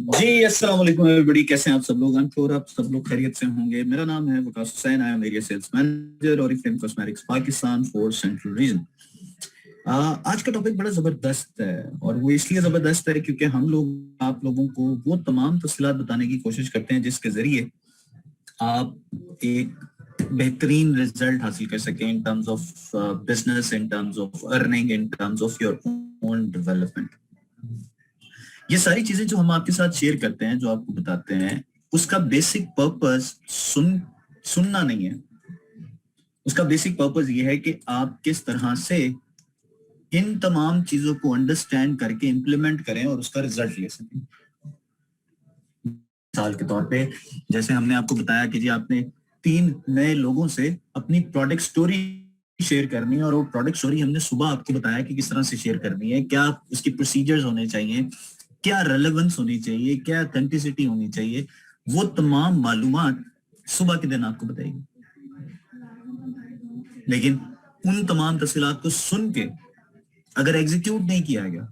जी अस्सलाम वालेकुम एवरीबॉडी, कैसे हैं आप सब लोग? और आप सब लोग खैरियत से होंगे। मेरा नाम है Waqas Hussain, I am area sales manager Oriflame cosmetics Pakistan for central region. आज का टॉपिक बड़ा जबरदस्त है और वो इसलिए जबरदस्त है क्योंकि हम लोग आप लोगों को वो तमाम तफसीलात बताने की कोशिश करते हैं जिसके जरिए आप एक बेहतरीन रिजल्ट हासिल कर सकें in terms of business, in terms of earning, in terms of your own development. ये सारी चीजें जो हम आपके साथ शेयर करते हैं, जो आपको बताते हैं, उसका बेसिक पर्पस सुनना नहीं है। उसका बेसिक पर्पस ये है कि आप किस तरह से इन तमाम चीजों को अंडरस्टैंड करके इम्प्लीमेंट करें और उसका रिजल्ट ले सकें। मिसाल के तौर पे जैसे हमने आपको बताया कि जी आपने 3 नए लोगों से अपनी प्रोडक्ट स्टोरी शेयर करनी है और वो प्रोडक्ट स्टोरी हमने सुबह आपको बताया कि किस तरह से शेयर करनी है, क्या उसकी प्रोसीजर्स होने चाहिए, क्या रेलेवेंस होनी चाहिए, क्या ऑथेंटिसिटी होनी चाहिए। वो तमाम मालूमात सुबह के दिन आपको बताएगी। लेकिन उन तमाम तफसीलात को सुन के अगर एग्जीक्यूट नहीं किया गया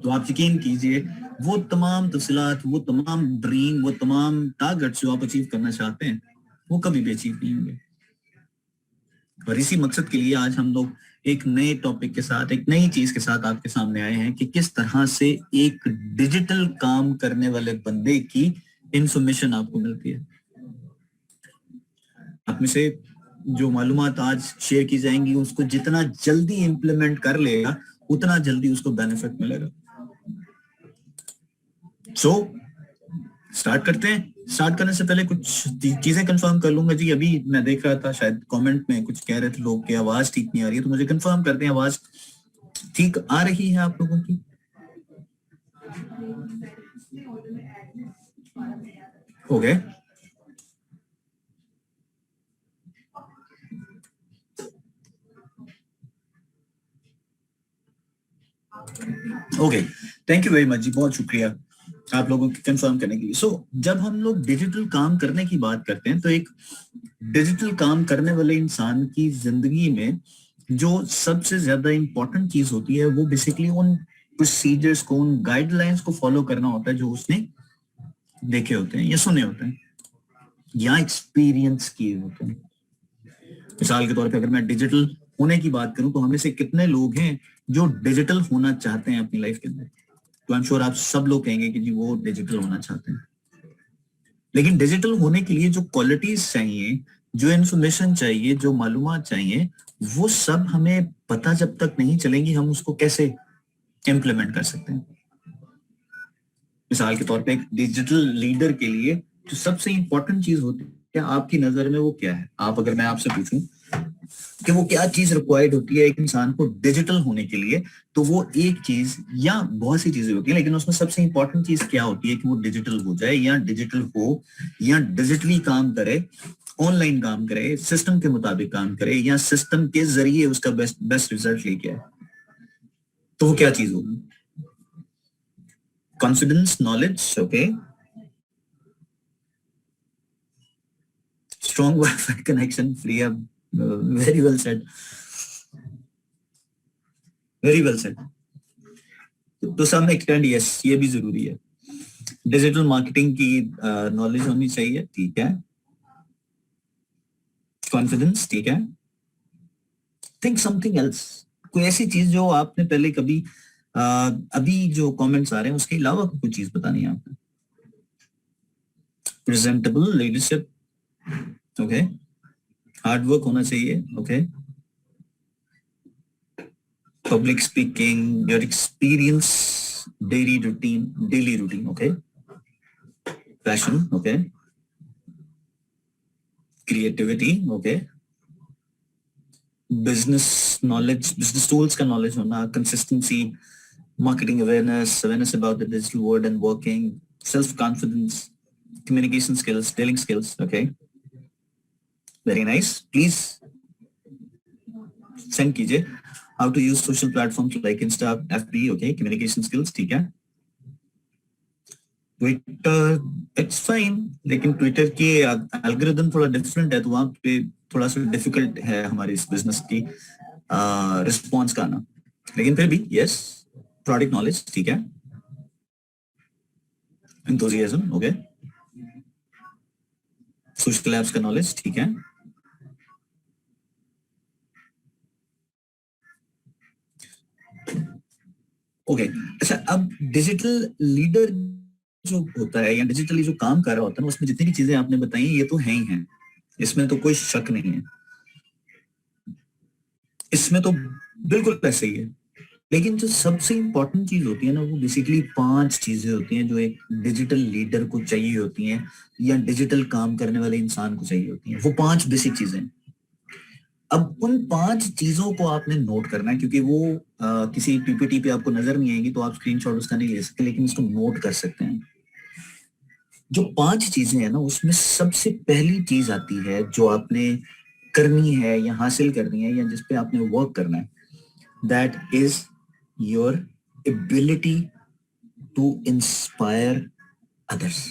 तो आप यकीन कीजिए वो तमाम तफसीलात, वो तमाम ड्रीम, वो तमाम टारगेट जो आप अचीव करना चाहते हैं वो कभी भी अचीव नहीं होंगे। और इसी मकसद के लिए आज हम लोग एक नए टॉपिक के साथ, एक नई चीज के साथ आपके सामने आए हैं कि किस तरह से एक डिजिटल काम करने वाले बंदे की इंफॉर्मेशन आपको मिलती है। आप में से जो मालूमात आज शेयर की जाएंगी उसको जितना जल्दी इंप्लीमेंट कर लेगा उतना जल्दी उसको बेनिफिट मिलेगा। सो स्टार्ट करते हैं। स्टार्ट करने से पहले कुछ चीजें कंफर्म कर लूंगा जी। अभी मैं देख रहा था शायद कमेंट में कुछ कह रहे थे लोग कि आवाज ठीक नहीं आ रही है, तो मुझे कंफर्म करते हैं आवाज ठीक आ रही है आप लोगों की? Okay okay, thank you very much जी, बहुत शुक्रिया आप लोगों की कंफर्म करने के लिए। सो जब हम लोग डिजिटल काम करने की बात करते हैं तो एक डिजिटल काम करने वाले इंसान की जिंदगी में जो सबसे ज्यादा इंपॉर्टेंट चीज होती है वो बेसिकली उन प्रोसीजर्स को, उन गाइडलाइंस को फॉलो करना होता है जो उसने देखे होते हैं या सुने होते हैं या एक्सपीरियंस किए होते हैं। मिसाल के तौर पे अगर मैं डिजिटल होने की बात करूं तो हमें से कितने लोग हैं जो डिजिटल होना चाहते हैं अपनी लाइफ के अंदर? तो आई एम श्योर आप सब लोग कहेंगे कि जी वो डिजिटल होना चाहते हैं। लेकिन डिजिटल होने के लिए जो क्वालिटीज चाहिए, जो इंफॉर्मेशन चाहिए, जो मालूमात चाहिए, वो सब हमें पता जब तक नहीं चलेंगी हम उसको कैसे इम्प्लीमेंट कर सकते हैं। मिसाल के तौर पे एक डिजिटल लीडर के लिए जो सबसे इंपॉर्टेंट चीज होती है आपकी नजर में वो क्या है? आप अगर मैं आपसे पूछूं कि वो क्या चीज रिक्वायर्ड होती है एक इंसान को डिजिटल होने के लिए, तो वो एक चीज या बहुत सी चीजें होती है, लेकिन उसमें सबसे इंपॉर्टेंट चीज क्या होती है कि वो डिजिटल हो जाए या डिजिटल हो या डिजिटली काम करे, ऑनलाइन काम करे, सिस्टम के मुताबिक काम करे या सिस्टम के जरिए उसका बेस्ट बेस्ट रिजल्ट लेके आए। तो वो क्या चीज होगी? Confidence, knowledge, okay, strong wifi connection, free up, very well said, very well said. तो सम एक्सटेंड यस, ये भी जरूरी है। डिजिटल मार्केटिंग की नॉलेज होनी चाहिए, ठीक है। कॉन्फिडेंस, ठीक है। थिंक समथिंग एल्स, कोई ऐसी चीज जो आपने पहले कभी अभी जो कमेंट्स आ रहे हैं उसके अलावा कोई चीज बतानी है आपने? Presentable leadership, okay. Hard work होना चाहिए, okay. Public speaking, your experience, daily routine, okay. Passion, okay. Creativity, okay. Business knowledge, business tools का नॉलेज होना, consistency, marketing awareness, awareness about the digital world and working, self-confidence, communication skills, dealing skills. Okay, very nice. Please send कीजिए how to use social platforms like Insta, FB. Okay, communication skills, ठीक है। Twitter, it's fine, लेकिन Twitter की algorithm थोड़ा different है तो वहां पे थोड़ा सा डिफिकल्ट है हमारी इस बिजनेस की रिस्पॉन्स का आना। लेकिन फिर भी यस, प्रोडक्ट नॉलेज, ठीक है। enthusiasm, ओके, सोशल एप्स का नॉलेज, ठीक है, ओके। अच्छा, अब डिजिटल लीडर जो होता है या डिजिटली जो काम कर रहा होता है ना, उसमें जितनी भी चीजें आपने बताई ये तो हैं ही हैं, इसमें तो कोई शक नहीं है, इसमें तो बिल्कुल ऐसे ही है। लेकिन जो सबसे इंपॉर्टेंट चीज होती है ना, वो बेसिकली 5 चीजें होती हैं जो एक डिजिटल लीडर को चाहिए होती हैं या डिजिटल काम करने वाले इंसान को चाहिए होती हैं। वो 5 बेसिक चीजें। अब उन 5 चीजों को आपने नोट करना है, क्योंकि वो किसी पीपीटी पे आपको नजर नहीं आएगी तो आप स्क्रीनशॉट उसका नहीं ले सकते, लेकिन इसको नोट कर सकते हैं। जो 5 चीजें हैं ना, उसमें सबसे पहली चीज आती है जो आपने करनी है या हासिल करनी है या जिसपे आपने वर्क करना है, that is your ability to inspire others.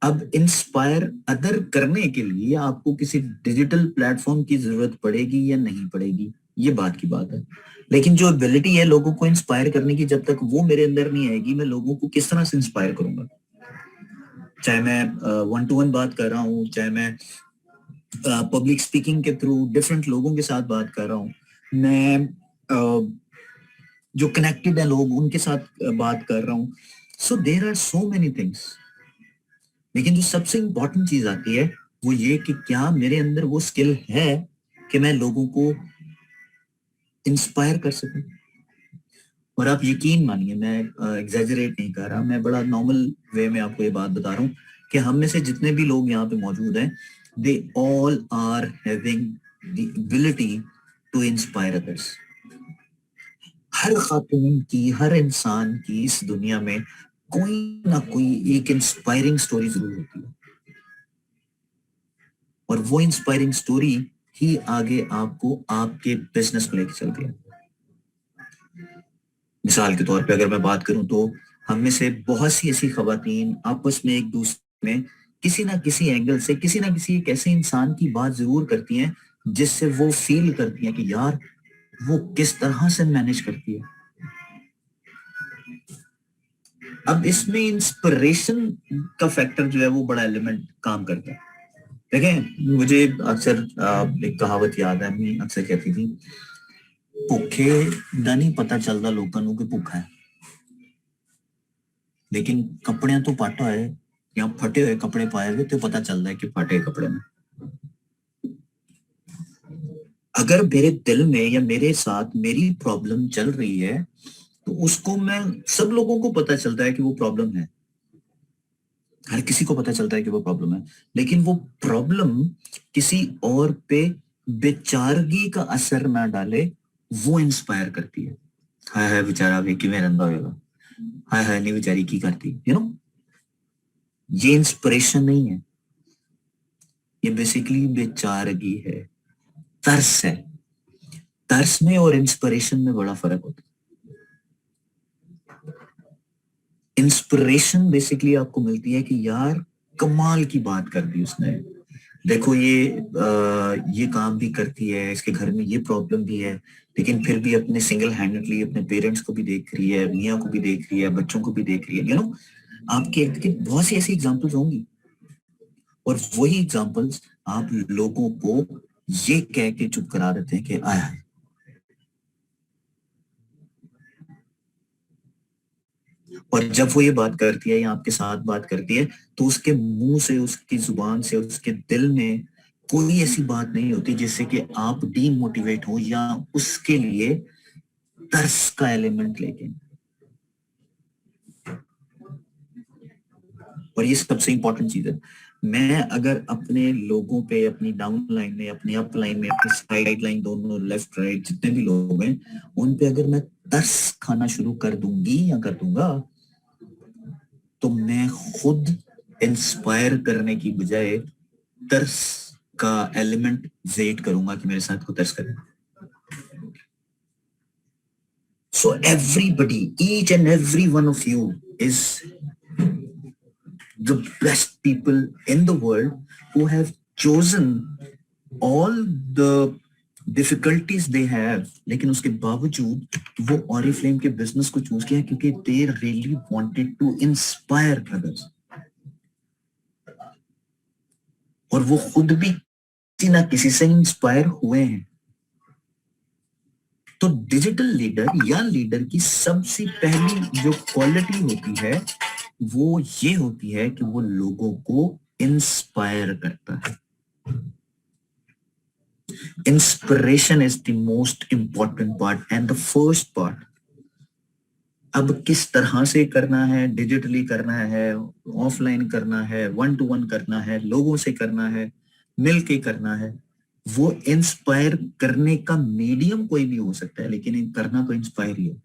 अब इंस्पायर अदर करने के लिए आपको किसी डिजिटल प्लेटफॉर्म की जरूरत पड़ेगी या नहीं पड़ेगी, ये बात की बात है। लेकिन जो एबिलिटी है लोगों को इंस्पायर करने की, जब तक वो मेरे अंदर नहीं आएगी, मैं लोगों को किस तरह से इंस्पायर करूंगा? चाहे मैं 1-to-1 बात कर रहा हूँ, चाहे मैं पब्लिक स्पीकिंग के थ्रू डिफरेंट लोगों के साथ बात कर रहा हूँ, मैं जो कनेक्टेड है लोग उनके साथ बात कर रहा हूँ। So there are so many things. लेकिन जो सबसे इंपॉर्टेंट चीज आती है वो ये कि क्या मेरे अंदर वो स्किल है कि मैं लोगों को इंस्पायर कर सकूं। और आप यकीन मानिए, मैं एग्जैजरेट नहीं कर रहा, मैं बड़ा नॉर्मल वे में आपको ये बात बता रहा हूँ कि हम में से जितने भी लोग यहाँ पे मौजूद हैं, they all are having the ability to inspire others. हर खातून की, हर इंसान की इस दुनिया में कोई ना कोई एक इंस्पायरिंग स्टोरी जरूर होती है, और वो इंस्पायरिंग स्टोरी ही आगे आपको आपके बिजनेस को लेकर चलती है। मिसाल के तौर पे अगर मैं बात करूं तो हम में से बहुत सी ऐसी खवातीन आपस में एक दूसरे में किसी ना किसी एंगल से, किसी ना किसी एक ऐसे इंसान की बात जरूर करती हैं जिससे वो फील करती हैं कि यार वो किस तरह से मैनेज करती है। अब इसमें इंस्पिरेशन का फैक्टर जो है वो बड़ा एलिमेंट काम करता है। देखें, मुझे अक्सर एक कहावत याद है, अम्मी अक्सर कहती थी, भूखे दा नहीं पता चलता लोगों को भूखा है, लेकिन कपड़े तो पाटा है या फटे हुए कपड़े पाए हुए तो पता चलता है कि फटे कपड़े में। अगर मेरे दिल में या मेरे साथ मेरी प्रॉब्लम चल रही है तो उसको मैं, सब लोगों को पता चलता है कि वो प्रॉब्लम है, हर किसी को पता चलता है कि वो प्रॉब्लम है, लेकिन वो प्रॉब्लम किसी और पे बेचारगी का असर ना डाले, वो इंस्पायर करती है। हाय हाय बेचारा वे किवें रंदा होगा, हाय हाय नहीं बेचारी की करती, ये इंस्पिरेशन नहीं है, ये बेसिकली बेचारगी है, तरस है। तरस में और इंस्पिरेशन में बड़ा फर्क होता है। इंस्पिरेशन बेसिकली आपको मिलती है कि यार कमाल की बात कर दी उसने, देखो ये काम भी करती है, इसके घर में ये प्रॉब्लम भी है, लेकिन फिर भी अपने सिंगल हैंडेडली अपने पेरेंट्स को भी देख रही है, मियाँ को भी देख रही है, बच्चों को भी देख रही है। आपके बहुत सी ऐसी एग्जांपल्स होंगी, और वही एग्जांपल्स आप लोगों को ये कह के चुप करा देते हैं कि आया है। और जब वो ये बात करती है या आपके साथ बात करती है तो उसके मुंह से, उसकी जुबान से, उसके दिल में कोई ऐसी बात नहीं होती जिससे कि आप डीमोटिवेट हो या उसके लिए तरस का एलिमेंट लेके। और ये सबसे इंपॉर्टेंट चीज है। मैं अगर अपने लोगों पे, अपनी डाउन लाइन में, अपनी अप लाइन में, अपनी साइड लाइन, दोनों लेफ्ट राइट जितने भी लोग हैं, उन पे अगर मैं तरस खाना शुरू कर दूंगी या कर दूंगा, तो मैं खुद इंस्पायर करने की बजाय तरस का एलिमेंट वेट करूंगा कि मेरे साथ को तरस करें। So everybody, each and every one of you is the best people in the world who have chosen all the difficulties they have, लेकिन उसके बावजूद वो ऑरिफ्लेम के बिजनेस को चूज किया क्योंकि they really wanted to inspire others, और वो खुद भी किसी ना किसी से इंस्पायर हुए हैं। तो डिजिटल लीडर या लीडर की सबसे पहली जो क्वालिटी होती है वो ये होती है कि वो लोगों को इंस्पायर करता है। Inspiration is the most important part and the first part. अब किस तरह से करना है, डिजिटली करना है, ऑफलाइन करना है, 1-to-1 करना है, लोगों से करना है, मिलके करना है, वो इंस्पायर करने का मीडियम कोई भी हो सकता है, लेकिन करना तो इंस्पायर ही है।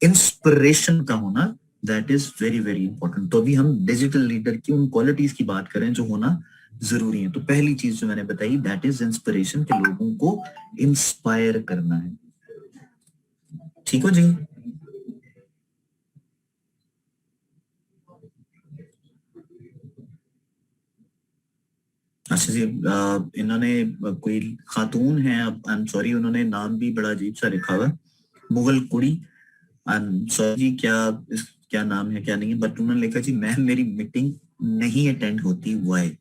इंस्पिरेशन का होना that is very very important. तो अभी हम डिजिटल लीडर की उन क्वालिटीज की बात करें जो होना जरूरी है। तो पहली चीज जो मैंने बताई दैट इज इंस्पिरेशन, के लोगों को इंस्पायर करना है। ठीक हो जी? अच्छा जी, इन्होंने कोई खातून है, अब आई एम सॉरी, उन्होंने नाम भी बड़ा अजीब सा लिखा हुआ, मुगल कुड़ी। आई एम सॉरी, क्या नाम है क्या नहीं है, बट उन्होंने लिखा जी मैम मेरी मीटिंग नहीं अटेंड होती, वाई।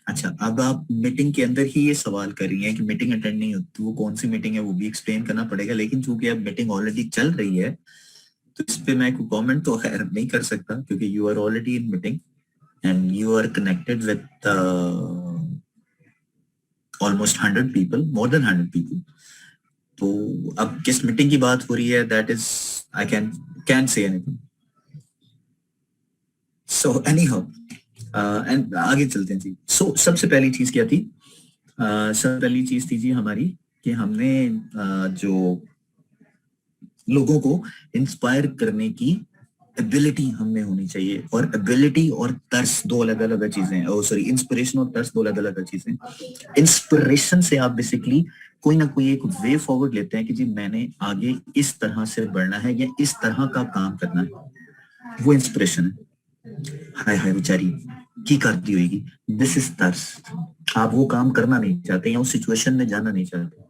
अच्छा, अब आप मीटिंग के अंदर ही ये सवाल कर रही हैं कि मीटिंग अटेंड नहीं होती, वो कौन सी मीटिंग है वो भी एक्सप्लेन करना पड़ेगा, लेकिन चूंकि अब मीटिंग ऑलरेडी चल रही है तो इस पे मैं कोई कमेंट तो खैर नहीं कर सकता, क्योंकि you are already in meeting and you are connected with almost 100 people, more than 100 people. तो अब किस मीटिंग की बात हो रही है that is I can say anything. So any how, and आगे चलते हैं जी। सो सबसे पहली चीज क्या थी? सबसे पहली चीज थी जी हमारी कि हमने जो लोगों को इंस्पायर करने की एबिलिटी हमें होनी चाहिए। और एबिलिटी और तर्स दो अलग अलग चीजें हैं। सॉरी, इंस्पिरेशन और तर्स दो अलग अलग चीजें। इंस्पिरेशन से आप बेसिकली कोई ना कोई एक वे फॉरवर्ड लेते हैं कि जी मैंने आगे इस तरह से बढ़ना है या इस तरह का काम करना है, वो इंस्पिरेशन है। हाय हाय बेचारी की करती होगी, दिस इज तर्स। आप वो काम करना नहीं चाहते या उस सिचुएशन में जाना नहीं चाहते,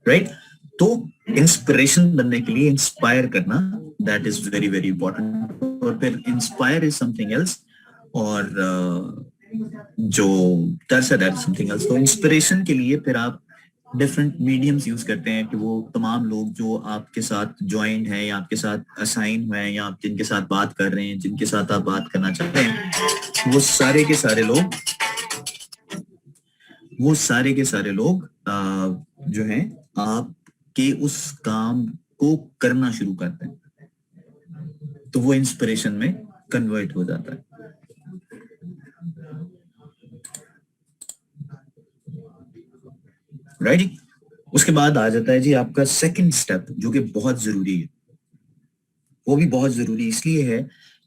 राइट? तो इंस्पिरेशन बनने के लिए इंस्पायर करना that is very very important. और फिर इंस्पायर इज समथिंग एल्स, और जो तर्स है दैट इज समथिंग एल्स। तो इंस्पिरेशन के लिए फिर आप डिफरेंट मीडियम्स यूज करते हैं कि वो तमाम लोग जो आपके साथ ज्वाइंट हैं या आपके साथ असाइन हुए हैं या आप जिनके साथ बात कर रहे हैं, जिनके साथ आप बात करना चाहते हैं, वो सारे के सारे लोग, वो सारे के सारे लोग जो हैं आपके उस काम को करना शुरू करते हैं, तो वो इंस्पिरेशन में कन्वर्ट हो जाता है, राइट जी? उसके बाद आ जाता है जी आपका सेकंड स्टेप, जो कि बहुत जरूरी है। वो भी बहुत जरूरी इसलिए है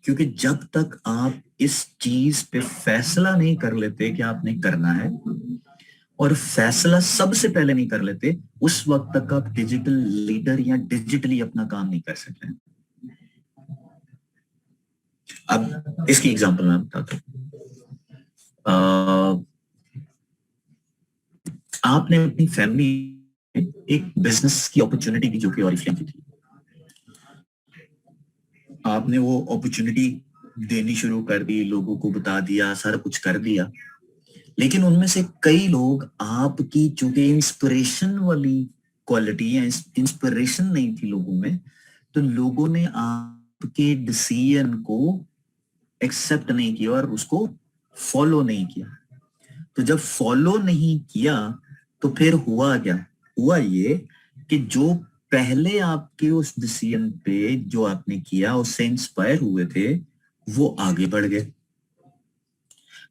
क्योंकि जब तक आप इस चीज पे फैसला नहीं कर लेते कि आपने करना है, और फैसला सबसे पहले नहीं कर लेते, उस वक्त तक आप डिजिटल लीडर या डिजिटली अपना काम नहीं कर सकते। अब इसकी एग्जांपल मैं बताता हूँ। आपने अपनी फैमिली में एक बिजनेस की अपॉर्चुनिटी दी जो कि ऑरिफ्लेम की थी। आपने वो अपॉर्चुनिटी देनी शुरू कर दी, लोगों को बता दिया, सारा कुछ कर दिया, लेकिन उनमें से कई लोग आपकी चूंकि इंस्पिरेशन वाली क्वालिटी या इंस्पिरेशन नहीं थी लोगों में, तो लोगों ने आपके डिसीजन को एक्सेप्ट नहीं किया और उसको फॉलो नहीं किया। तो जब फॉलो नहीं किया तो फिर हुआ क्या? हुआ ये कि जो पहले आपके उस डिसीजन पे जो आपने किया उससे इंस्पायर हुए थे, वो आगे बढ़ गए।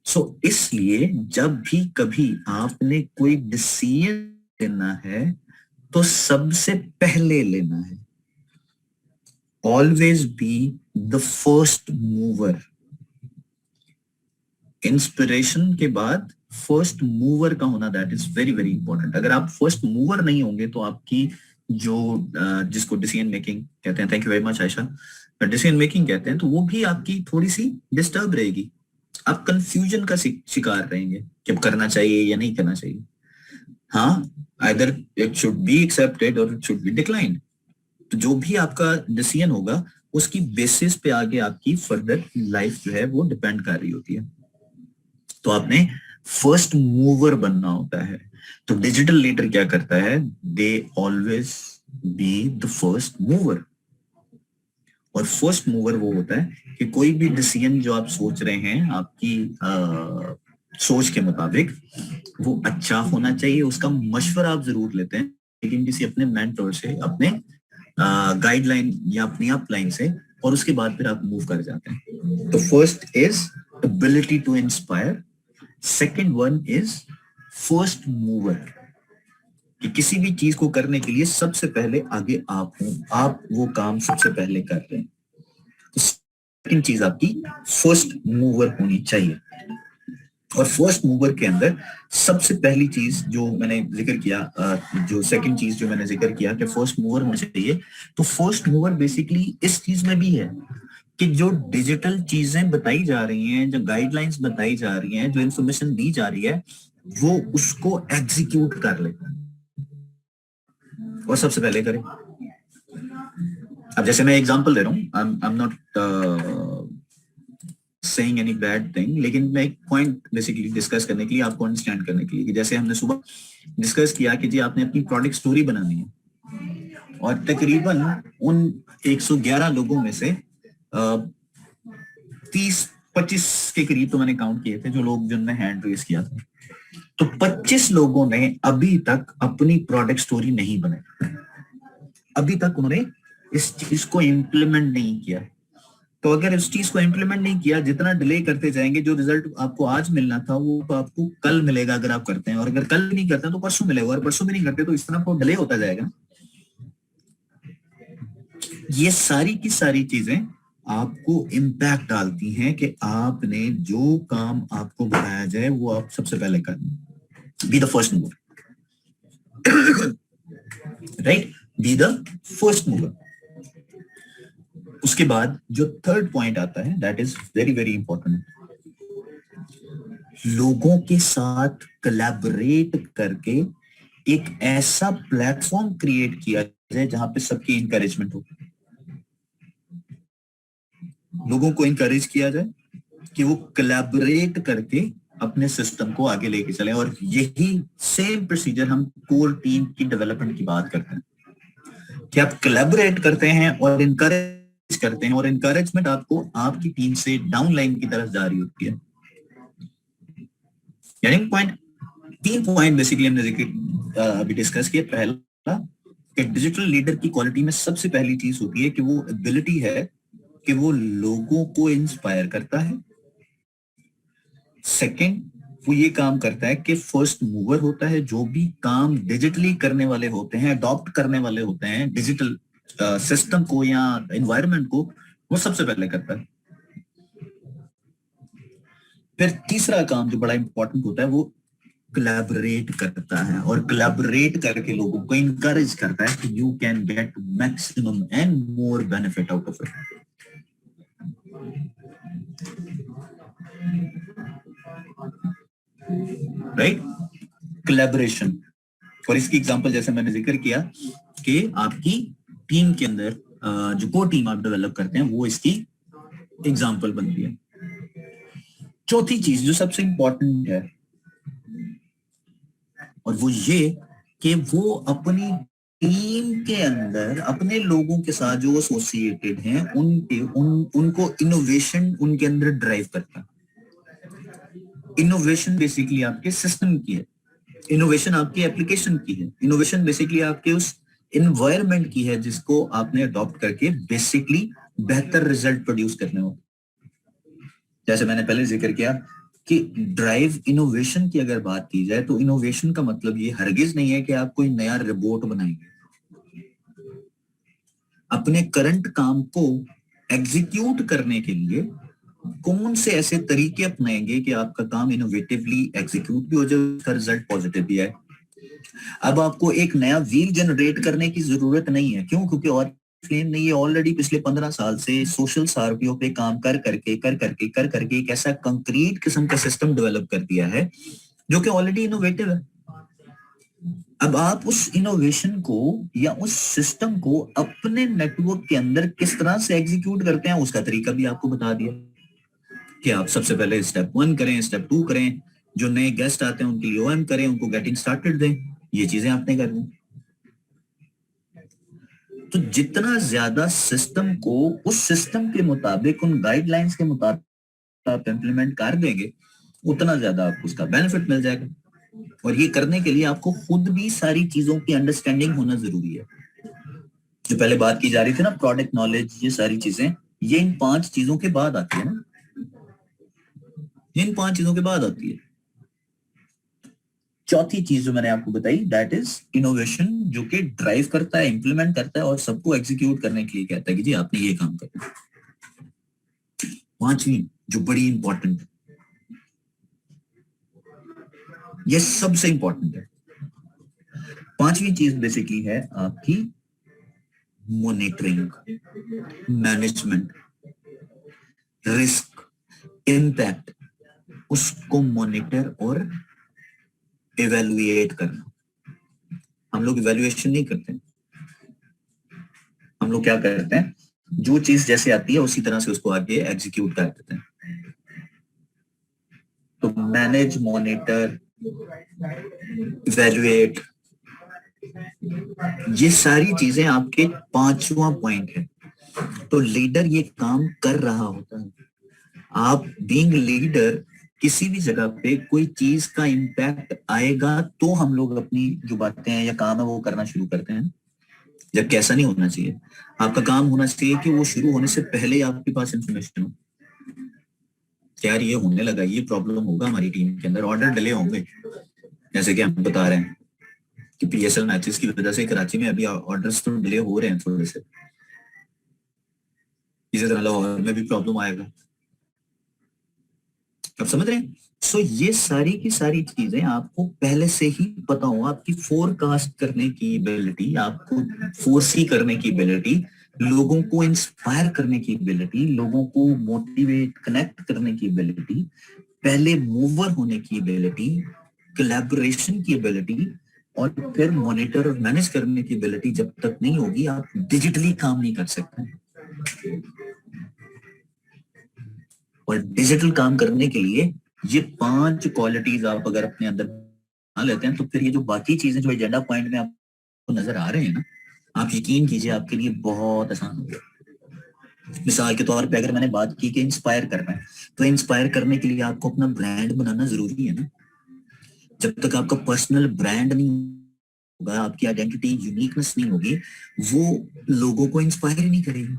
सो इसलिए जब भी कभी आपने कोई डिसीजन लेना है तो सबसे पहले लेना है। Always be the first mover. Inspiration के बाद फर्स्ट मूवर का होना that is very very important. अगर आप फर्स्ट मूवर नहीं होंगे तो आपकी जो जिसको डिसीजन मेकिंग कहते हैं, thank you very much Ayesha, decision making कहते हैं, तो वो भी आपकी थोड़ी सी डिस्टर्ब रहेगी। आप कंफ्यूजन का शिकार रहेंगे कि अब करना चाहिए या नहीं करना चाहिए। हाँ, either it should be accepted और इट शुड बी डिक्लाइंड। तो जो भी आपका डिसीजन होगा उसकी बेसिस पे आगे आपकी फर्दर लाइफ जो है वो डिपेंड कर रही होती है। तो आपने फर्स्ट मूवर बनना होता है। तो डिजिटल लीडर क्या करता है, they always be the first mover. और फर्स्ट मूवर वो होता है कि कोई भी डिसीजन जो आप सोच रहे हैं आपकी सोच के मुताबिक वो अच्छा होना चाहिए, उसका मशवरा आप जरूर लेते हैं, लेकिन किसी अपने मेंटर से, अपने गाइडलाइन या अपनी अपलाइन से, और उसके बाद फिर आप मूव कर जाते हैं। तो first is ability to inspire, second one is first mover, कि किसी भी चीज को करने के लिए सबसे पहले आगे आप हो, आप वो काम सबसे पहले कर रहे हैं। तो सेकंड चीज आपकी फर्स्ट मूवर होनी चाहिए। और फर्स्ट मूवर के अंदर सबसे पहली चीज जो मैंने जिक्र किया, जो सेकंड चीज जो मैंने जिक्र किया कि फर्स्ट मूवर होना चाहिए, तो फर्स्ट मूवर बेसिकली इस चीज में भी है कि जो डिजिटल चीजें बताई जा रही हैं, जो गाइडलाइंस बताई जा रही हैं, जो इंफॉर्मेशन दी जा रही है, वो उसको एग्जीक्यूट कर ले और सबसे पहले करें। अब जैसे मैं एग्जांपल दे रहा हूँ, I am not saying any bad thing, लेकिन मैं एक पॉइंट बेसिकली डिस्कस करने के लिए, आपको अंडरस्टैंड करने के लिए, कि जैसे हमने सुबह डिस्कस किया कि जी आपने अपनी प्रोडक्ट स्टोरी बनानी है, और तकरीबन उन 111 लोगों में से 30-25 के करीब तो मैंने काउंट किए थे जो लोग जिनने हैंड रेज किया था, तो 25 लोगों ने अभी तक अपनी प्रोडक्ट स्टोरी नहीं बनाई, अभी तक उन्होंने इस चीज को इम्प्लीमेंट नहीं किया। तो अगर इस चीज को इम्प्लीमेंट नहीं किया, जितना डिले करते जाएंगे, जो रिजल्ट आपको आज मिलना था वो तो आपको कल मिलेगा अगर आप करते हैं, और अगर कल नहीं करते हैं तो परसों मिलेगा, और परसों भी नहीं करते तो इस तरह आपको डिले होता जाएगा। ये सारी की सारी चीजें आपको इम्पैक्ट डालती हैं कि आपने जो काम आपको बताया जाए वो आप सबसे पहले करना। Be the first mover, right, be the first mover. उसके बाद जो थर्ड पॉइंट आता है, that is very very important, लोगों के साथ कोलैबोरेट करके एक ऐसा प्लेटफॉर्म क्रिएट किया जाए जहां पे सबकी इंकरेजमेंट हो, लोगों को इंकरेज किया जाए कि वो कोलैबोरेट करके अपने सिस्टम को आगे लेके चले। और यही सेम प्रोसीजर हम कोर टीम की डेवलपमेंट की बात करते हैं कि आप कोलैबोरेट करते हैं और इनकरेज करते हैं, और इनकरेजमेंट आपको आपकी टीम से डाउन लाइन की तरफ जा रही होती है। यानी पॉइंट, 3 पॉइंट बेसिकली हमने अभी डिस्कस किया। पहला कि डिजिटल लीडर की क्वालिटी में सबसे पहली चीज होती है कि वो एबिलिटी है कि वो लोगों को इंस्पायर करता है। सेकंड, वो ये काम करता है कि फर्स्ट मूवर होता है, जो भी काम डिजिटली करने वाले होते हैं, अडॉप्ट करने वाले होते हैं डिजिटल सिस्टम को या एनवायरनमेंट को, वो सबसे पहले करता है। फिर तीसरा काम जो बड़ा इंपॉर्टेंट होता है, वो कोलैबोरेट करता है, और कोलैबोरेट करके लोगों को इनकरेज करता है कि you can get maximum and more benefit out of it. Right, collaboration. और इसकी एग्जांपल जैसे मैंने जिक्र किया कि आपकी टीम के अंदर जो कोर टीम आप डेवलप करते हैं, वो इसकी एग्जांपल बनती है। चौथी चीज जो सबसे इंपॉर्टेंट है, और वो ये कि वो अपनी टीम के अंदर अपने लोगों के साथ जो एसोसिएटेड हैं उनको इनोवेशन उनके अंदर ड्राइव करता है। इनोवेशन बेसिकली आपके सिस्टम की है, इनोवेशन आपकी एप्लीकेशन की है, इनोवेशन बेसिकली आपके उस एनवायरनमेंट की है जिसको आपने अडॉप्ट करके बेसिकली बेहतर रिजल्ट प्रोड्यूस करने हो। जैसे मैंने पहले जिक्र किया कि ड्राइव इनोवेशन की अगर बात की जाए, तो इनोवेशन का मतलब ये हरगिज नहीं है कि आप कोई नया रोबोट बनाएंगे। अपने करंट काम को एग्जीक्यूट करने के लिए कौन से ऐसे तरीके अपनाएंगे कि आपका काम इनोवेटिवली एग्जीक्यूट भी हो जाए, उसका रिजल्ट पॉजिटिव भी है। अब आपको एक नया व्हील जनरेट करने की जरूरत नहीं है। क्यों? क्योंकि और फ्लेम ने ये ऑलरेडी पिछले 15 साल से सोशल सार्वियों पे काम कर करके एक ऐसा कंक्रीट किस्म का सिस्टम डेवलप कर दिया है जो कि ऑलरेडी इनोवेटिव है। अब आप उस इनोवेशन को या उस सिस्टम को अपने नेटवर्क के अंदर किस तरह से एग्जीक्यूट करते हैं उसका तरीका भी आपको बता दिया कि आप सबसे पहले स्टेप 1 करें, स्टेप 2 करें, जो नए गेस्ट आते हैं उनके लिए ओएम करें, उनको गेटिंग स्टार्टेड दें, ये चीजें आपने करनी। तो जितना ज्यादा सिस्टम को उस सिस्टम के मुताबिक, उन गाइडलाइंस के मुताबिक आप इम्प्लीमेंट कर देंगे, उतना ज्यादा आपको उसका बेनिफिट मिल जाएगा। और ये करने के लिए आपको खुद भी सारी चीजों की अंडरस्टैंडिंग होना जरूरी है। जो पहले बात की जा रही थी ना, प्रोडक्ट नॉलेज, ये सारी चीजें, ये इन 5 चीजों के बाद आती है ना, इन 5 चीजों के बाद आती है। चौथी चीज जो मैंने आपको बताई, दैट इज इनोवेशन, जो कि ड्राइव करता है, इंप्लीमेंट करता है और सबको एग्जीक्यूट करने के लिए कहता है कि जी आपने ये काम करना। 5वीं जो बड़ी इंपॉर्टेंट है, ये सबसे इंपॉर्टेंट है, 5वीं चीज बेसिकली है आपकी मॉनिटरिंग, मैनेजमेंट, रिस्क, इम्पैक्ट, उसको मॉनिटर और इवेलुएट करना। हम लोग इवेल्युएशन नहीं करते, हम लोग क्या करते हैं, जो चीज जैसे आती है उसी तरह से उसको आगे एग्जीक्यूट कर देते हैं। तो मैनेज, मॉनिटर, इवेल्युएट, ये सारी चीजें आपके 5वां पॉइंट है। तो लीडर ये काम कर रहा होता है। आप बीइंग लीडर, किसी भी जगह पे कोई चीज का इम्पैक्ट आएगा तो हम लोग अपनी जो बातें हैं या काम है वो करना शुरू करते हैं। जब कैसा नहीं होना चाहिए, आपका काम होना चाहिए कि वो शुरू होने से पहले ही आपके पास इंफॉर्मेशन हो, यार ये होने लगा, ये प्रॉब्लम होगा हमारी टीम के अंदर, ऑर्डर डिले होंगे। जैसे कि हम बता रहे हैं कि पीएसएल मैचेस की वजह से कराची में अभी ऑर्डर्स तो डिले हो रहे हैं थोड़े से, इसी तरह लाहौर में भी प्रॉब्लम आएगा। आप समझ रहे हैं? सो ये सारी की सारी चीजें आपको पहले से ही पता हो, आपकी फोरकास्ट करने की एबिलिटी, आपको फोरसी करने की एबिलिटी, लोगों को इंस्पायर करने की एबिलिटी, लोगों को मोटिवेट, कनेक्ट करने की एबिलिटी, पहले मूवर होने की एबिलिटी, कोलैबोरेशन की एबिलिटी, और फिर मॉनिटर और मैनेज करने की एबिलिटी जब तक नहीं होगी, आप डिजिटली काम नहीं कर सकते। और डिजिटल काम करने के लिए ये 5 क्वालिटीज आप अगर अपने अंदर बना लेते हैं, तो फिर ये जो बाकी चीजें जो एजेंडा पॉइंट में आपको नजर आ रहे हैं ना, आप यकीन कीजिए आपके लिए बहुत आसान होगा। मिसाल के तौर पे अगर मैंने बात की कि इंस्पायर करना है, तो इंस्पायर करने के लिए आपको अपना ब्रांड बनाना जरूरी है ना। जब तक आपका पर्सनल ब्रांड नहीं होगा, आपकी आइडेंटिटी, यूनिकनेस नहीं होगी, वो लोगों को इंस्पायर ही नहीं करेगी।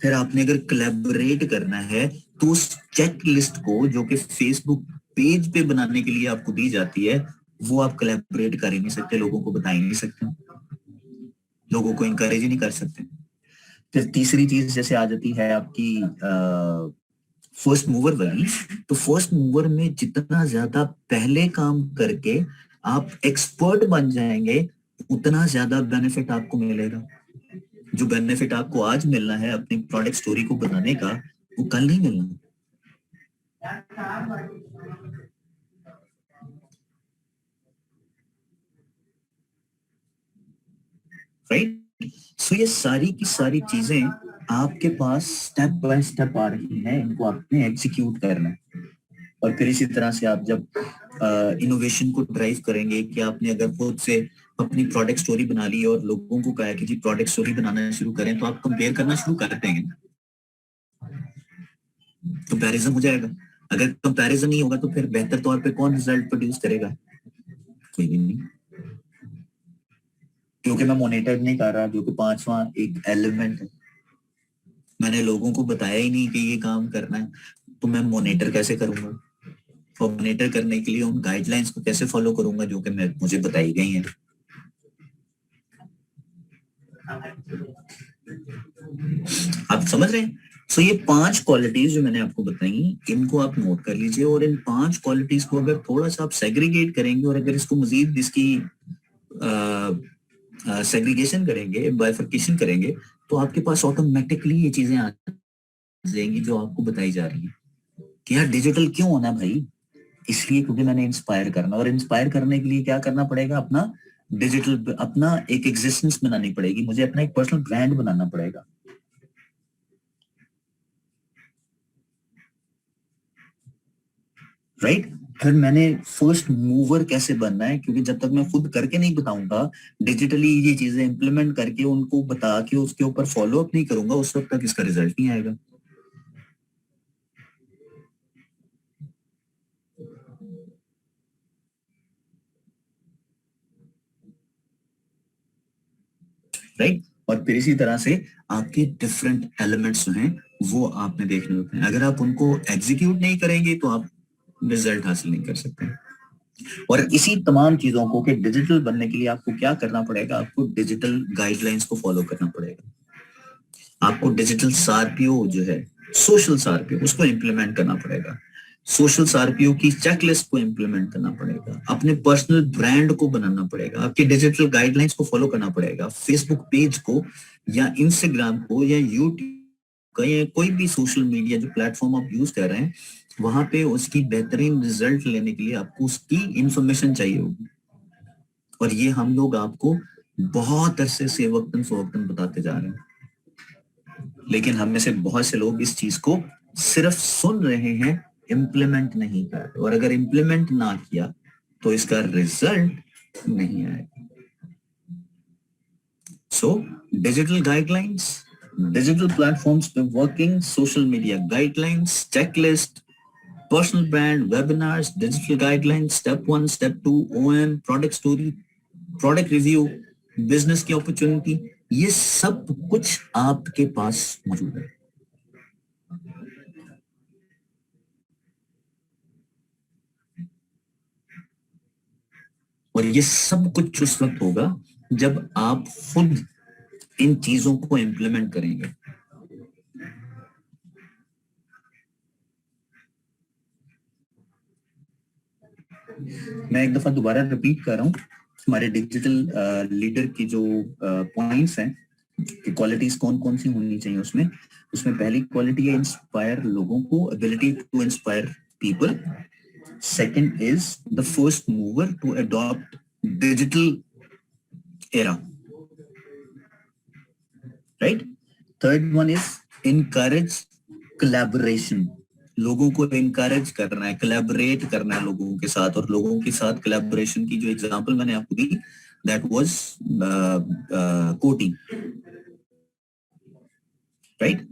फिर आपने अगर कोलैबोरेट करना है तो उस चेक लिस्ट को जो कि फेसबुक पेज पे बनाने के लिए आपको दी जाती है, वो आप कोलैबोरेट कर ही नहीं सकते, लोगों को बता ही नहीं सकते, लोगों को इनकरेज ही नहीं कर सकते। फिर तीसरी चीज जैसे आ जाती है आपकी फर्स्ट मूवर वाली। तो फर्स्ट मूवर में जितना ज्यादा पहले काम करके आप एक्सपर्ट बन जाएंगे, उतना ज्यादा बेनिफिट आपको मिलेगा। जो बेनिफिट आपको आज मिलना है अपनी प्रोडक्ट स्टोरी को बनाने का, वो कल नहीं मिलना। राइट? सो ये सारी की सारी चीजें आपके पास स्टेप बाय स्टेप आ रही हैं, इनको आपने एग्जीक्यूट करना है। और फिर इसी तरह से आप जब इनोवेशन को ड्राइव करेंगे कि आपने अगर खुद से अपनी प्रोडक्ट स्टोरी बना ली और लोगों को कहा कि जी प्रोडक्ट स्टोरी बनाना शुरू करें, तो आप कंपेयर करना शुरू कर देंगे, कंपैरिजन हो जाएगा। अगर कंपैरिजन नहीं होगा तो फिर बेहतर तौर पे कौन रिजल्ट प्रोड्यूस करेगा? कोई भी नहीं। क्योंकि मैं मॉनिटर नहीं कर रहा, जो कि 5वां एक एलिमेंट है, मैंने लोगों को बताया ही नहीं कि ये काम करना है, तो मैं मॉनिटर कैसे करूंगा? और मॉनिटर करने के लिए उन गाइडलाइंस को कैसे फॉलो करूंगा जो कि मुझे बताई गई हैं? आप समझ रहे हैं? सो ये 5 क्वालिटीज जो मैंने आपको बताई, इनको आप नोट कर लीजिए, और इन 5 क्वालिटीज को अगर थोड़ा सा आप सेग्रीगेट करेंगे और अगर इसको मजीद इसकी सेग्रीगेशन करेंगे, बाइफर्केशन करेंगे, तो आपके पास ऑटोमेटिकली ये चीजें आ जाएंगी जो आपको बताई जा रही है कि यार डिजिटल क्यों होना भाई, इसलिए क्योंकि मैंने इंस्पायर करना, और इंस्पायर करने के लिए क्या करना पड़ेगा, अपना डिजिटल, अपना एक एग्जिस्टेंस बनानी पड़ेगी, मुझे अपना एक पर्सनल ब्रांड बनाना पड़ेगा, राइट। फिर मैंने फर्स्ट मूवर कैसे बनना है, क्योंकि जब तक मैं खुद करके नहीं बताऊंगा, डिजिटली ये चीजें इंप्लीमेंट करके उनको बता के उसके ऊपर फॉलो अप नहीं करूंगा, उस वक्त तक इसका रिजल्ट नहीं आएगा। राइट। और फिर इसी तरह से आपके डिफरेंट एलिमेंट्स जो हैं वो आपने देखने होते हैं, अगर आप उनको एग्जीक्यूट नहीं करेंगे तो आप रिजल्ट हासिल नहीं कर सकते। और इसी तमाम चीजों को कि डिजिटल बनने के लिए आपको क्या करना पड़ेगा, आपको डिजिटल गाइडलाइंस को फॉलो करना पड़ेगा, आपको डिजिटल सारपीओ जो है, सोशल सारपीओ, उसको इंप्लीमेंट करना पड़ेगा, सोशल सारपीओ की चेकलिस्ट को इंप्लीमेंट करना पड़ेगा, अपने पर्सनल ब्रांड को बनाना पड़ेगा, आपके डिजिटल गाइडलाइंस को फॉलो करना पड़ेगा, फेसबुक पेज को या इंस्टाग्राम को या यूट्यूब का या कोई भी सोशल मीडिया जो प्लेटफॉर्म आप यूज कर रहे हैं, वहां पे उसकी बेहतरीन रिजल्ट लेने के लिए आपको उसकी इंफॉर्मेशन चाहिए होगी। और ये हम लोग आपको बहुत अरसे से वक्तन फवक्तन बताते जा रहे हैं, लेकिन हम में से बहुत से लोग इस चीज को सिर्फ सुन रहे हैं, इम्प्लीमेंट नहीं कर रहे, और अगर इम्प्लीमेंट ना किया तो इसका रिजल्ट नहीं आएगा। So digital guidelines, digital platforms पे working, social media guidelines, checklist, personal brand, webinars, digital guidelines, step 1, step 2, OM, product story, product review, business की अपॉर्चुनिटी, ये सब कुछ आपके पास मौजूद है। और ये सब कुछ उस वक्त होगा जब आप खुद इन चीजों को इंप्लीमेंट करेंगे। मैं एक दफा दोबारा रिपीट कर रहा हूँ, हमारे डिजिटल लीडर की जो पॉइंट्स हैं कि क्वालिटीज कौन कौन सी होनी चाहिए उसमें, उसमें पहली क्वालिटी है इंस्पायर लोगों को, ability to inspire people. Second is the first mover to adopt digital era, right. Third one is encourage collaboration, लोगों को इनकरेज करना है, कोलैबोरेट करना है लोगों के साथ, और लोगों के साथ कोलैबोरेशन की जो एग्जांपल मैंने आपको दी दैट वाज कोटिंग, राइट।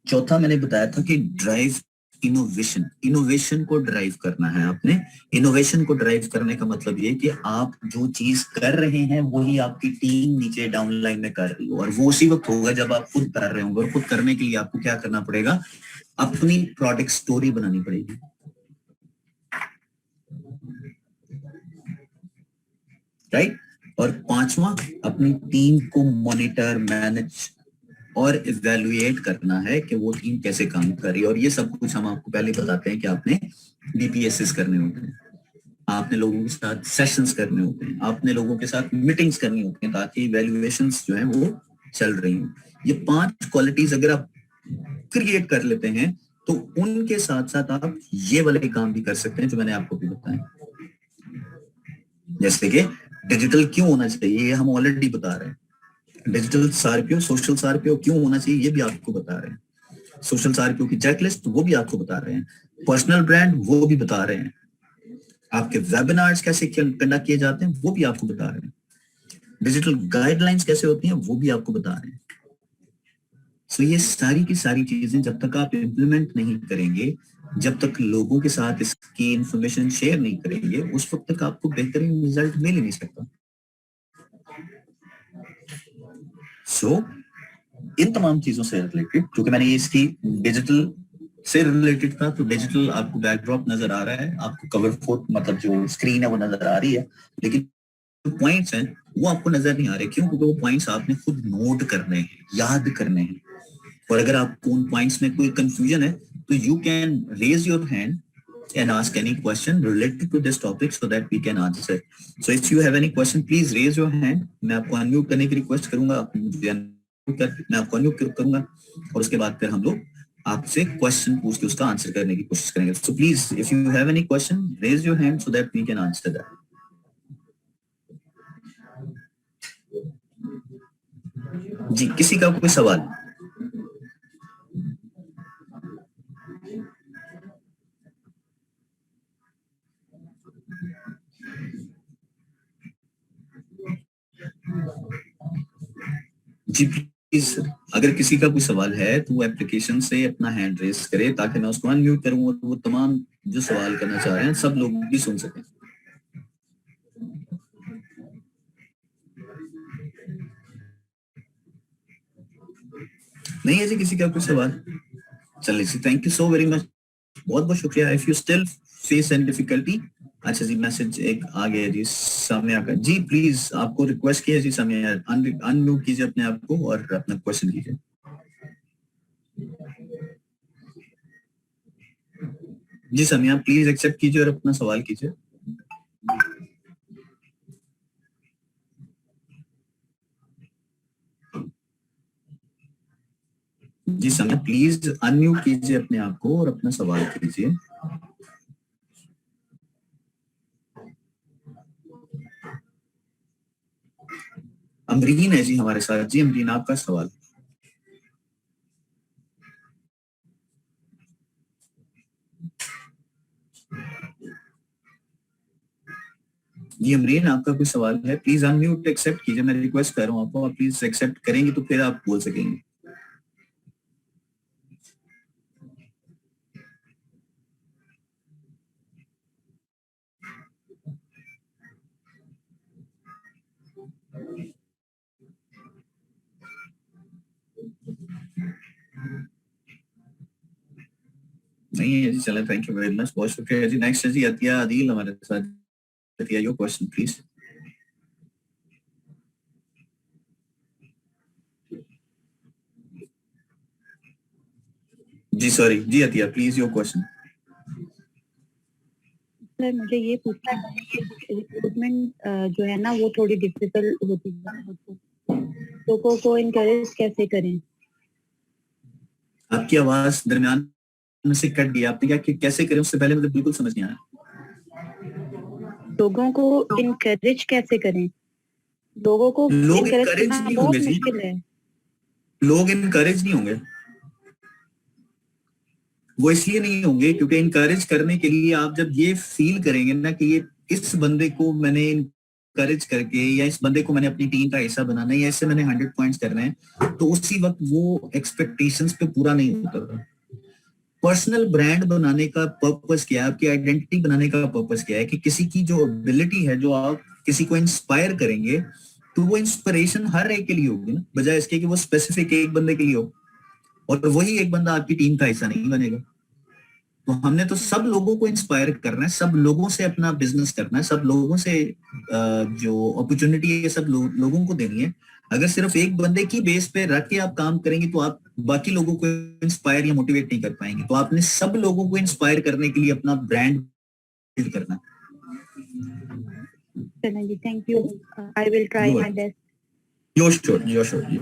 चौथा मैंने बताया था कि ड्राइव इनोवेशन, इनोवेशन को ड्राइव करना है आपने। इनोवेशन को ड्राइव करने का मतलब ये कि आप जो चीज कर रहे हैं वही आपकी टीम नीचे डाउनलाइन में कर रही हो, और वो उसी वक्त होगा जब आप खुद कर रहे होंगे। और खुद करने के लिए आपको क्या करना पड़ेगा, अपनी प्रोडक्ट स्टोरी बनानी पड़ेगी, राइट। और पांचवा, अपनी टीम को मॉनिटर, मैनेज और इवेल्युएट करना है कि वो टीम कैसे काम कर रही है। और ये सब कुछ हम आपको पहले बताते हैं कि आपने बीपीएसएस करने होते हैं, आपने लोगों के साथ सेशंस करने होते हैं, आपने लोगों के साथ मीटिंग्स करनी होती हैं, ताकि इवेल्युएशंस जो है वो चल रही हैं। ये 5 क्वालिटीज अगर आप क्रिएट कर लेते हैं तो उनके साथ साथ आप ये वाले काम भी कर सकते हैं जो मैंने आपको भी बताए, जैसे कि डिजिटल क्यों होना चाहिए, ये हम ऑलरेडी बता रहे हैं। डिजिटल सारपीओ, सोशल सारपीओ क्यों होना चाहिए ये भी आपको बता रहे हैं, सोशल सारपीओ की चेकलिस्ट वो भी आपको बता रहे हैं, पर्सनल ब्रांड वो भी बता रहे हैं, आपके वेबिनार्स कैसे कंडक्ट किए जाते हैं वो भी आपको बता रहे हैं, डिजिटल गाइडलाइंस कैसे होती हैं वो भी आपको बता रहे हैं। सो ये सारी की सारी चीजें जब तक आप इम्प्लीमेंट नहीं करेंगे, जब तक लोगों के साथ इसकी इंफॉर्मेशन शेयर नहीं करेंगे, उस वक्त तक आपको बेहतरीन रिजल्ट मिल ही नहीं सकता। सो इन तमाम चीजों से रिलेटेड, क्योंकि मैंने ये इसकी डिजिटल से रिलेटेड था, तो डिजिटल आपको बैकड्रॉप नजर आ रहा है, आपको कवर फोटो मतलब जो स्क्रीन है वो नजर आ रही है, लेकिन जो पॉइंट्स हैं वो आपको नजर नहीं आ रहे। क्यों? क्योंकि वो पॉइंट्स आपने खुद नोट करने हैं, याद करने हैं। और अगर आपको उन पॉइंट्स में कोई कंफ्यूजन है तो you can raise your hand and ask any question related to this topic so that we can answer. So if you have any question, please raise your hand. मैं आपको unmute करने की request करूंगा, आप मुझे मैं आपको अनम्यूट करूंगा और उसके बाद फिर हम लोग आपसे क्वेश्चन पूछ के उसका आंसर करने की कोशिश करेंगे. So please, if you have any question, raise your hand so that we can answer that. जी, किसी का कोई सवाल? जी प्लीज सर, अगर किसी का कोई सवाल है तो वो एप्लीकेशन से अपना हैंड रेस करे ताकि मैं उसको अनम्यूट करूं और वो तमाम जो सवाल करना चाह रहे हैं सब लोग भी सुन सकें. नहीं है जी किसी का कोई सवाल? चलिए जी, thank you so very much, बहुत बहुत शुक्रिया. If you still face any difficulty. अच्छा जी, मैसेज एक आ गया जी साम्या का. जी प्लीज, आपको रिक्वेस्ट किया जी साम्या, अनम्यूट कीजिए अपने आप को और अपना क्वेश्चन कीजिए. जी साम्या, प्लीज एक्सेप्ट कीजिए और अपना सवाल कीजिए. जी साम्या, प्लीज अनम्यूट कीजिए अपने आप को और अपना सवाल कीजिए. अमरीन है जी हमारे साथ. जी अमरीन, आपका सवाल. जी अमरीन, आपका कोई सवाल है? प्लीज अनम्यूट एक्सेप्ट कीजिए, मैं रिक्वेस्ट कर रहा हूँ आपको, आप प्लीज एक्सेप्ट करेंगे तो फिर आप बोल सकेंगे. नहीं है जी, चले, थैंक यू वेरी मच, बहुत शुक्रिया जी. नेक्स्ट है जी अतिया आदिल हमारे साथ. Atiya, your question please. जी सॉरी जी Atiya, please your question. Sir मुझे ये पूछना है कि रिक्रूटमेंट जो है ना वो थोड़ी डिफिकल्ट होती है, लोगों को इनकरेज कैसे करें? आपकी आवाज दरमियान में से कट गई, आपने क्या कैसे करें उससे पहले मुझे बिल्कुल समझ नहीं आया. लोगों को इनकरेज कैसे करें? लोगों को लोग इनकरेज इनकरेज करना नहीं बहुत होंगे जी, मुश्किल है. लोग इनकरेज नहीं होंगे. वो इसलिए नहीं होंगे क्योंकि इनकरेज करने के लिए आप जब ये फील करेंगे ना कि ये इस बंदे को मैंने इनकरेज करके या इस बंदे को मैंने अपनी टीम का हिस्सा बनाना है या इससे मैंने 100 पॉइंट्स करने हैं, तो उसी वक्त वो एक्सपेक्टेशंस पे पूरा नहीं होता. पर्सनल ब्रांड बनाने का पर्पस क्या है, आपकी आइडेंटिटी बनाने का पर्पस क्या है कि किसी की जो एबिलिटी है, जो आप किसी को इंस्पायर करेंगे, तो वो इंस्पिरेशन हर एक के लिए होगी ना, बजाय इसके कि वो स्पेसिफिक एक बंदे के लिए हो और वही एक बंदा आपकी टीम का हिस्सा नहीं बनेगा. तो हमने तो सब लोगों को इंस्पायर करना है, सब लोगों से अपना बिजनेस करना है, सब लोगों से जो अपॉर्चुनिटी है सब लोगों को देनी है. अगर सिर्फ एक बंदे की बेस पे रख के आप काम करेंगे तो आप बाकी लोगों को इंस्पायर या मोटिवेट नहीं कर पाएंगे. तो आपने सब लोगों को इंस्पायर करने के लिए अपना ब्रांड बिल्ड करना है. चलें जी, thank you, I will try my best. You're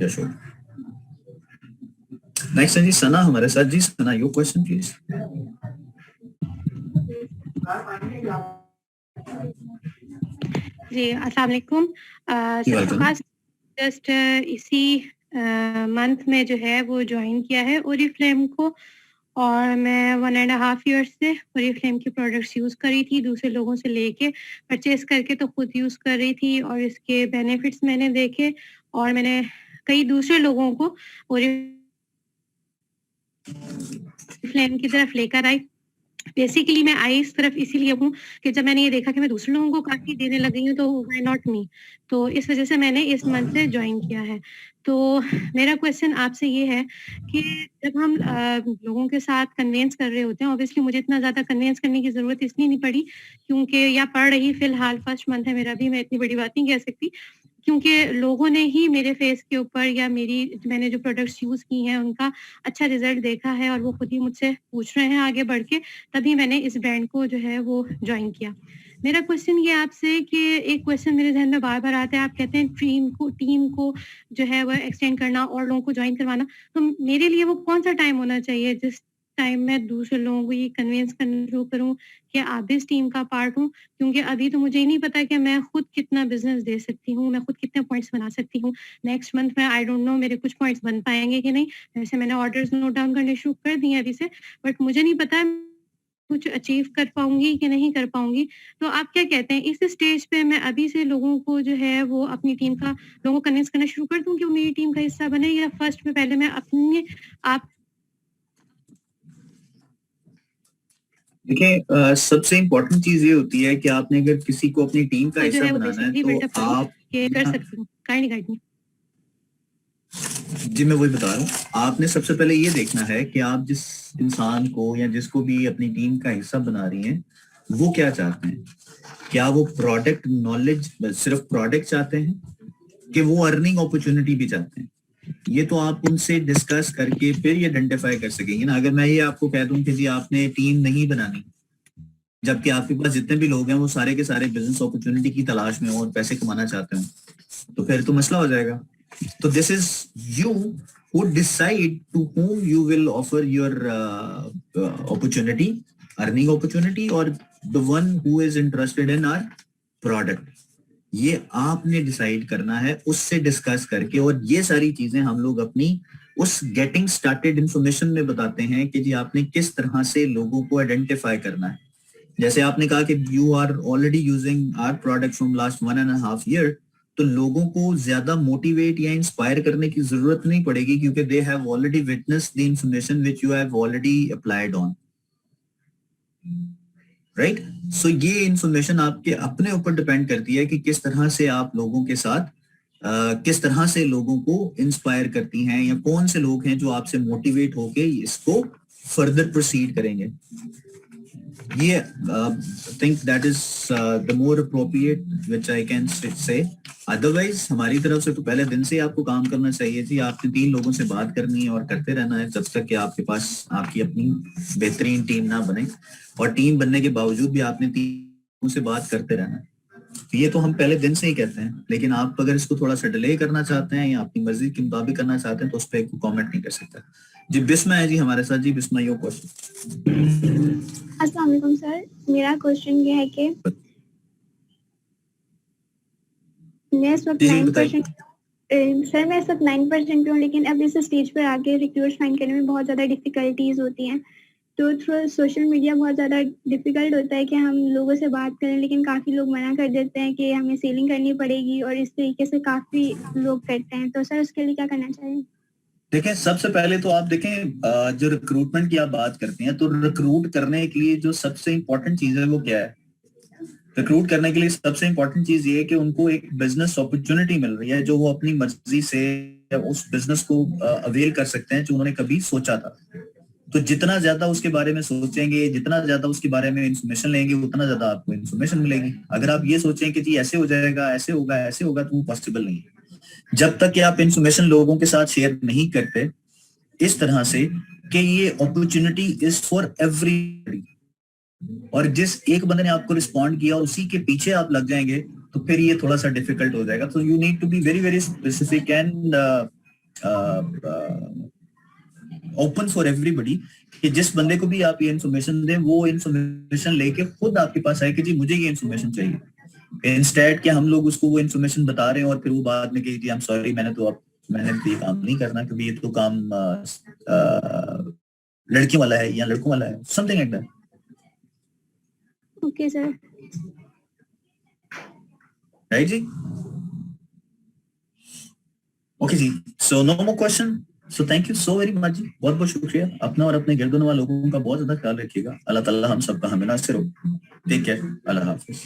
sure. Next है जी सना हमारे साथ. जी सना, योर क्वेश्चन प्लीज. जी अस्सलाम वालेकुम. जस्ट इसी मंथ में जो है वो ज्वाइन किया है ओरिफ्लेम को, और मैं 1.5 ईयर्स से ओरिफ्लेम की प्रोडक्ट्स यूज़ करी थी, दूसरे लोगों से लेके परचेज करके तो खुद यूज़ कर रही थी, और इसके बेनिफिट्स मैंने देखे और मैंने कई दूसरे लोगों को ओरिफ्लेम की तरफ लेकर आई. बेसिकली मैं आई इस तरफ इसीलिए हूँ कि जब मैंने ये देखा कि मैं दूसरे लोगों को काफ़ी देने लग गई हूँ तो व्हाई नॉट मी, तो इस वजह से मैंने इस मंथ से ज्वाइन किया है. तो मेरा क्वेश्चन आपसे ये है कि जब हम लोगों के साथ कन्वेंस कर रहे होते हैं, ऑब्वियसली मुझे इतना ज़्यादा कन्वेंस करने की ज़रूरत इसलिए नहीं पड़ी क्योंकि या पढ़ रही फ़िलहाल फर्स्ट मंथ है मेरा भी, मैं इतनी बड़ी बात नहीं कह सकती क्योंकि लोगों ने ही मेरे फेस के ऊपर या मैंने जो प्रोडक्ट्स यूज़ की हैं उनका अच्छा रिजल्ट देखा है और वो खुद ही मुझसे पूछ रहे हैं आगे बढ़ के, तभी मैंने इस ब्रांड को जो है वो जॉइन किया। मेरा क्वेश्चन ये आपसे कि एक क्वेश्चन मेरे ज़हन में बार-बार आता है, आप कहते हैं टीम को जो है वो एक्सटेंड करना और लोगों को जॉइन करवाना, तो मेरे लिए वो कौन-सा टाइम होना चाहिए जिस टाइम मैं दूसरे लोगों को ये कन्विंस करना शुरू करूँ कि आप भी इस टीम का पार्ट हो? क्योंकि अभी तो मुझे ही नहीं पता कि मैं खुद कितना बिज़नेस दे सकती हूँ, मैं खुद कितने पॉइंट्स बना सकती हूँ। नेक्स्ट मंथ में आई डोंट नो मेरे कुछ पॉइंट्स बन पाएँगे कि नहीं। वैसे मैंने ऑर्डर्स नोट डाउन करने शुरू कर दिए हैं अभी से, बट मुझे नहीं पता कुछ अचीव कर पाऊँगी कि नहीं कर पाऊँगी। तो आप क्या कहते हैं इस स्टेज पे मैं अभी से लोगों को जो है वो अपनी टीम का लोगों को कन्विंस करना शुरू कर दूँ कि वो मेरी टीम का हिस्सा बने, या फर्स्ट में पहले मैं अपने आप देखिए, सबसे इम्पोर्टेंट चीज ये होती है कि आपने अगर किसी को अपनी टीम का जो हिस्सा है वो बनाना है बेसिकली तो बिल्डअप करूँ आप कि कर सकती हूँ। Kindly guide me. जी मैं वही बता रहा हूँ, आपने सबसे पहले ये देखना है कि आप जिस इंसान को या जिसको भी अपनी टीम का हिस्सा बना रही हैं वो क्या चाहते हैं। क्या वो प्रोडक्ट नॉलेज सिर्फ प्रोडक्ट चाहते हैं कि वो अर्निंग अपॉर्चुनिटी भी चाहते हैं। ये तो आप उनसे डिस्कस करके फिर ये आइडेंटिफाई कर सकेंगे ना। अगर मैं ये आपको कह दूं कि जी आपने टीम नहीं बनानी, जबकि आपके पास जितने भी लोग हैं वो सारे के सारे बिजनेस अपॉर्चुनिटी की तलाश में हो और पैसे कमाना चाहते हो, तो फिर तो मसला हो जाएगा। तो this is you who decide to whom you will offer your opportunity, earning opportunity, or the one who is interested in our product. ये आपने डिसाइड करना है उससे डिस्कस करके, और ये सारी चीजें हम लोग अपनी उस गेटिंग स्टार्टेड इंफॉर्मेशन में बताते हैं कि जी आपने किस तरह से लोगों को आइडेंटिफाई करना है। जैसे आपने कहा कि you are already using our product from last 1.5 year, तो लोगों को ज्यादा मोटिवेट या इंस्पायर करने की जरूरत नहीं पड़ेगी क्योंकि they have already witnessed the information which you have already applied on, right. So ये इंफॉर्मेशन आपके अपने ऊपर डिपेंड करती है कि किस तरह से आप लोगों के साथ किस तरह से लोगों को इंस्पायर करती हैं, या कौन से लोग हैं जो आपसे मोटिवेट होके इसको फर्दर प्रोसीड करेंगे। ये think that is the more appropriate which I can say. Otherwise हमारी तरफ से तो पहले दिन से आपको काम करना चाहिए जी। आपने 3 लोगों से बात करनी है और करते रहना है जब तक कि आपके पास आपकी अपनी बेहतरीन टीम ना बने, और टीम बनने के बावजूद भी आपने 3 लोगों से बात करते रहना है। ये तो हम पहले दिन से ही कहते हैं, लेकिन आप अगर इसको थोड़ा सा डिले करना चाहते हैं या अपनी मर्जी के मुताबिक करना चाहते हैं तो उस पर कॉमेंट नहीं कर सकता। जी बिस्मा है जी हमारे साथ। जी बिस्मा, योर क्वेश्चन। अस्सलाम वालेकुम सर, मेरा क्वेश्चन ये है कि मैं इस वक्त 9% सर मैं इस वक्त 9% पे हूँ, लेकिन अब इस स्टेज पर आके रिक्रूट्स फाइंड करने में बहुत ज़्यादा डिफिकल्टीज होती हैं। तो थ्रू सोशल मीडिया बहुत ज़्यादा डिफिकल्ट होता है कि हम लोगों से बात करें, लेकिन काफ़ी लोग मना कर देते हैं कि हमें सेलिंग करनी पड़ेगी, और इस तरीके से काफ़ी लोग करते हैं। तो सर उसके लिए क्या करना चाहिए? देखें, सबसे पहले तो आप देखें जो रिक्रूटमेंट की आप बात करते हैं, तो रिक्रूट करने के लिए जो सबसे इम्पोर्टेंट चीज है वो क्या है। रिक्रूट करने के लिए सबसे इम्पोर्टेंट चीज ये है कि उनको एक बिजनेस अपॉर्चुनिटी मिल रही है जो वो अपनी मर्जी से उस बिजनेस को अवेल कर सकते हैं जो उन्होंने कभी सोचा था। तो जितना ज्यादा उसके बारे में सोचेंगे, जितना ज्यादा उसके बारे में इंफॉर्मेशन लेंगे, उतना ज्यादा आपको इंफॉर्मेशन मिलेगी। अगर आप ये सोचें कि जी ऐसे हो जाएगा, ऐसे होगा, ऐसे होगा, तो वो पॉसिबल नहीं है। जब तक कि आप इंफॉर्मेशन लोगों के साथ शेयर नहीं करते इस तरह से कि ये अपॉर्चुनिटी इज फॉर एवरीबॉडी, और जिस एक बंदे ने आपको रिस्पॉन्ड किया उसी के पीछे आप लग जाएंगे, तो फिर ये थोड़ा सा डिफिकल्ट हो जाएगा। तो you need to be very very specific and open for everybody, कि जिस बंदे को भी आप ये इन्फॉर्मेशन दें वो इन्फॉर्मेशन लेके खुद आपके पास आए कि जी मुझे ये इन्फॉर्मेशन चाहिए, इंस्टेड कि हम लोग उसको वो इन्फॉर्मेशन बता रहे हैं और फिर वो बाद में कही जी आई एम सॉरी मैंने तो ये काम नहीं करना क्योंकि ये तो काम लड़कियों वाला है या लड़कों वाला है, something like that. Okay sir. Right जी, ओके जी। So no more question. So thank you so very much जी, बहुत बहुत शुक्रिया। अपना और अपने गिरदोनवा लोगों का बहुत ज्यादा ख्याल रखिएगा। अल्लाह ताला हम सबका हमेशा से रहो। टेक केयर, अल्लाह हाफिज।